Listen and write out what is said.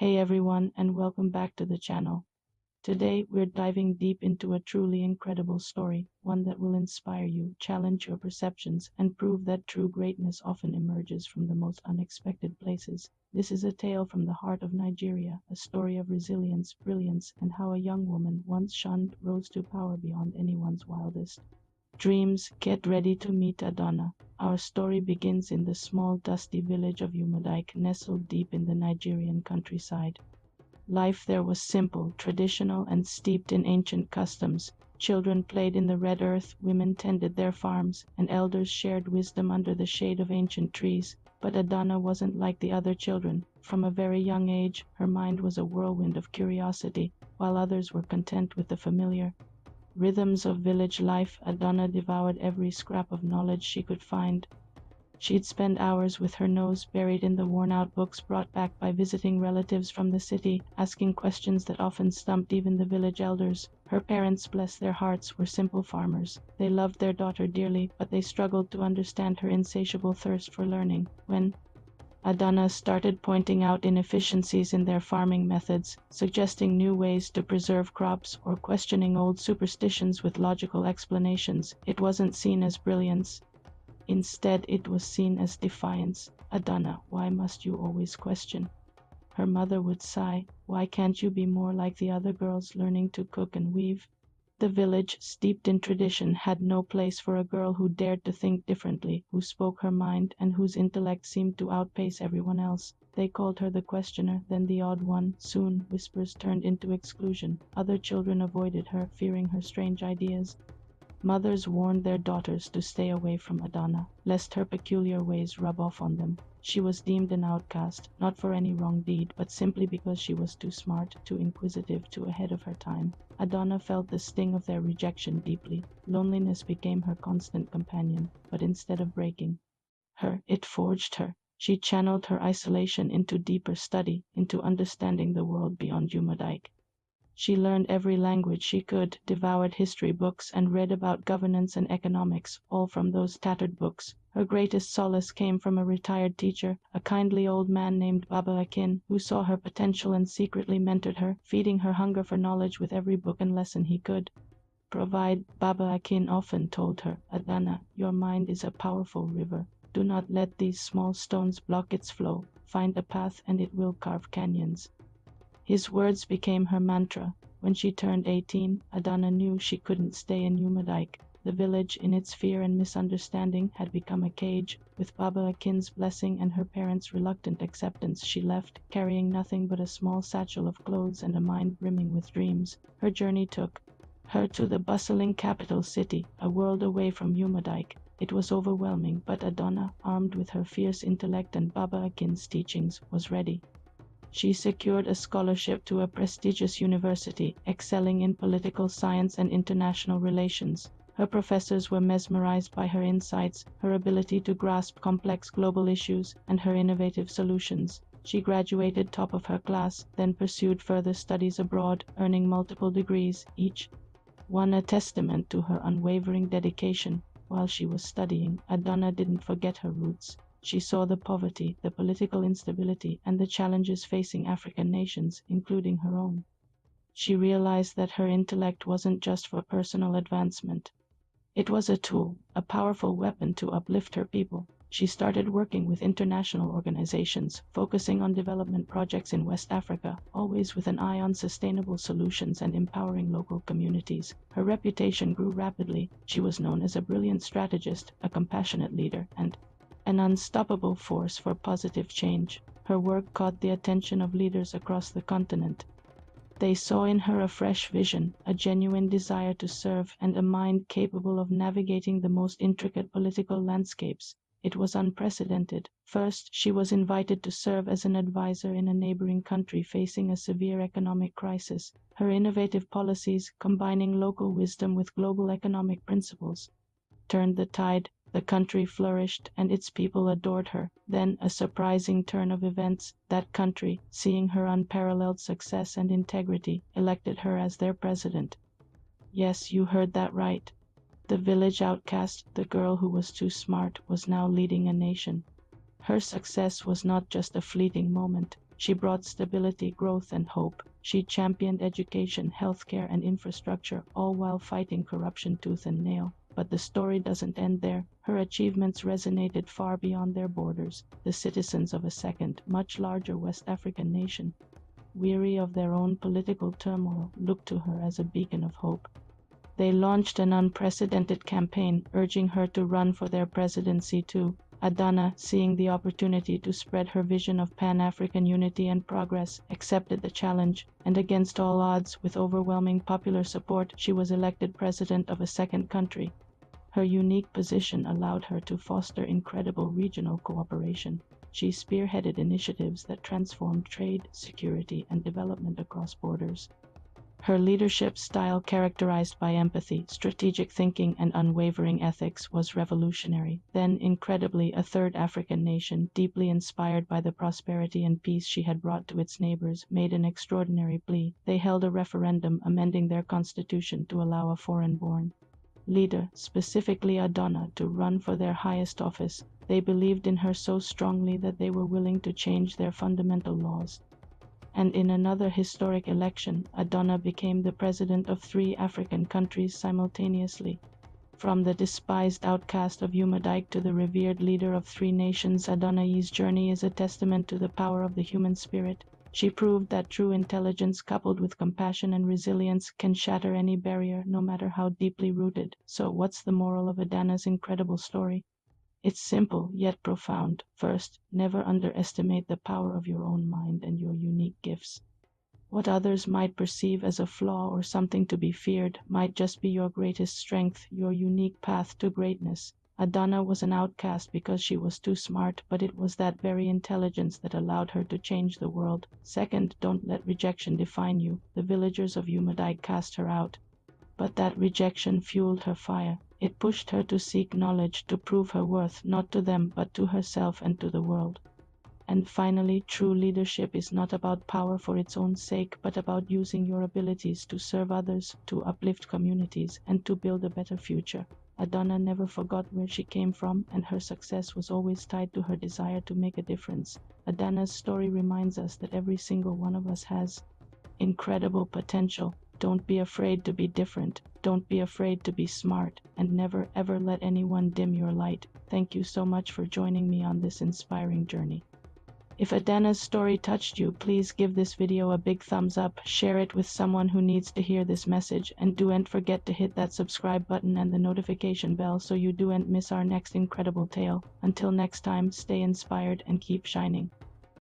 Hey everyone, and welcome back to the channel. Today we're diving deep into a truly incredible story, one that will inspire you, challenge your perceptions, and prove that true greatness often emerges from the most unexpected places. This is a tale from the heart of Nigeria, a story of resilience, brilliance, and how a young woman, once shunned, rose to power beyond anyone's wildest dreams. Get ready to meet Adonna. Our story begins in the small, dusty village of Umudike, nestled deep in the Nigerian countryside. Life there was simple, traditional, and steeped in ancient customs. Children played in the red earth, women tended their farms, and elders shared wisdom under the shade of ancient trees. But Adonna wasn't like the other children. From a very young age, her mind was a whirlwind of curiosity, while others were content with the familiar rhythms of village life. Adonna devoured every scrap of knowledge she could find. She'd spend hours with her nose buried in the worn-out books brought back by visiting relatives from the city, asking questions that often stumped even the village elders. Her parents, bless their hearts, were simple farmers. They loved their daughter dearly, but they struggled to understand her insatiable thirst for learning. When Adonna started pointing out inefficiencies in their farming methods, suggesting new ways to preserve crops, or questioning old superstitions with logical explanations, it wasn't seen as brilliance. Instead, it was seen as defiance. "Adonna, why must you always question?" her mother would sigh. "Why can't you be more like the other girls, learning to cook and weave?" The village, steeped in tradition, had no place for a girl who dared to think differently, who spoke her mind, and whose intellect seemed to outpace everyone else. They called her the questioner, then the odd one. Soon, whispers turned into exclusion. Other children avoided her, fearing her strange ideas. Mothers warned their daughters to stay away from Adonna, lest her peculiar ways rub off on them. She was deemed an outcast, not for any wrong deed, but simply because she was too smart, too inquisitive, too ahead of her time. Adonna felt the sting of their rejection deeply. Loneliness became her constant companion, but instead of breaking her, it forged her. She channeled her isolation into deeper study, into understanding the world beyond Umudike. She learned every language she could, devoured history books, and read about governance and economics, all from those tattered books. Her greatest solace came from a retired teacher, a kindly old man named Baba Akin, who saw her potential and secretly mentored her, feeding her hunger for knowledge with every book and lesson he could provide. Baba Akin often told her, "Adonna, your mind is a powerful river. Do not let these small stones block its flow. Find a path and it will carve canyons." His words became her mantra. When she turned 18, Adonna knew she couldn't stay in Umudike. The village, in its fear and misunderstanding, had become a cage. With Baba Akin's blessing and her parents' reluctant acceptance, she left, carrying nothing but a small satchel of clothes and a mind brimming with dreams. Her journey took her to the bustling capital city, a world away from Umudike. It was overwhelming, but Adonna, armed with her fierce intellect and Baba Akin's teachings, was ready. She secured a scholarship to a prestigious university, excelling in political science and international relations. Her professors were mesmerized by her insights, her ability to grasp complex global issues, and her innovative solutions. She graduated top of her class, then pursued further studies abroad, earning multiple degrees, each one a testament to her unwavering dedication. While she was studying, Adonna didn't forget her roots. She saw the poverty, the political instability, and the challenges facing African nations, including her own. She realized that her intellect wasn't just for personal advancement. It was a tool, a powerful weapon to uplift her people. She started working with international organizations, focusing on development projects in West Africa, always with an eye on sustainable solutions and empowering local communities. Her reputation grew rapidly. She was known as a brilliant strategist, a compassionate leader, and an unstoppable force for positive change. Her work caught the attention of leaders across the continent. They saw in her a fresh vision, a genuine desire to serve, and a mind capable of navigating the most intricate political landscapes. It was unprecedented. First, she was invited to serve as an advisor in a neighboring country facing a severe economic crisis. Her innovative policies, combining local wisdom with global economic principles, turned the tide. The country flourished, and its people adored her. Then, a surprising turn of events. That country, seeing her unparalleled success and integrity, elected her as their president. Yes, you heard that right. The village outcast, the girl who was too smart, was now leading a nation. Her success was not just a fleeting moment. She brought stability, growth, and hope. She championed education, healthcare, and infrastructure, all while fighting corruption tooth and nail. But the story doesn't end there. Her achievements resonated far beyond their borders. The citizens of a second, much larger West African nation, weary of their own political turmoil, looked to her as a beacon of hope. They launched an unprecedented campaign, urging her to run for their presidency too. Adana, seeing the opportunity to spread her vision of Pan-African unity and progress, accepted the challenge, and against all odds, with overwhelming popular support, she was elected president of a second country. Her unique position allowed her to foster incredible regional cooperation. She spearheaded initiatives that transformed trade, security, and development across borders. Her leadership style, characterized by empathy, strategic thinking, and unwavering ethics, was revolutionary. Then, incredibly, a third African nation, deeply inspired by the prosperity and peace she had brought to its neighbors, made an extraordinary plea. They held a referendum amending their constitution to allow a foreign-born leader, specifically Adana, to run for their highest office. They believed in her so strongly that they were willing to change their fundamental laws. And in another historic election, Adana became the president of 3 African countries simultaneously. From the despised outcast of Umadike to the revered leader of 3 nations, Adana's journey is a testament to the power of the human spirit. She proved that true intelligence coupled with compassion and resilience can shatter any barrier, no matter how deeply rooted. So what's the moral of Adana's incredible story? It's simple, yet profound. First, never underestimate the power of your own mind and your unique gifts. What others might perceive as a flaw or something to be feared might just be your greatest strength, your unique path to greatness. Adana was an outcast because she was too smart, but it was that very intelligence that allowed her to change the world. Second, don't let rejection define you. The villagers of Umadike cast her out, but that rejection fueled her fire. It pushed her to seek knowledge, to prove her worth, not to them, but to herself and to the world. And finally, true leadership is not about power for its own sake, but about using your abilities to serve others, to uplift communities, and to build a better future. Adana never forgot where she came from, and her success was always tied to her desire to make a difference. Adana's story reminds us that every single one of us has incredible potential. Don't be afraid to be different. Don't be afraid to be smart. And never ever let anyone dim your light. Thank you so much for joining me on this inspiring journey. If Adana's story touched you, please give this video a big thumbs up, share it with someone who needs to hear this message, and don't forget to hit that subscribe button and the notification bell so you don't miss our next incredible tale. Until next time, stay inspired and keep shining.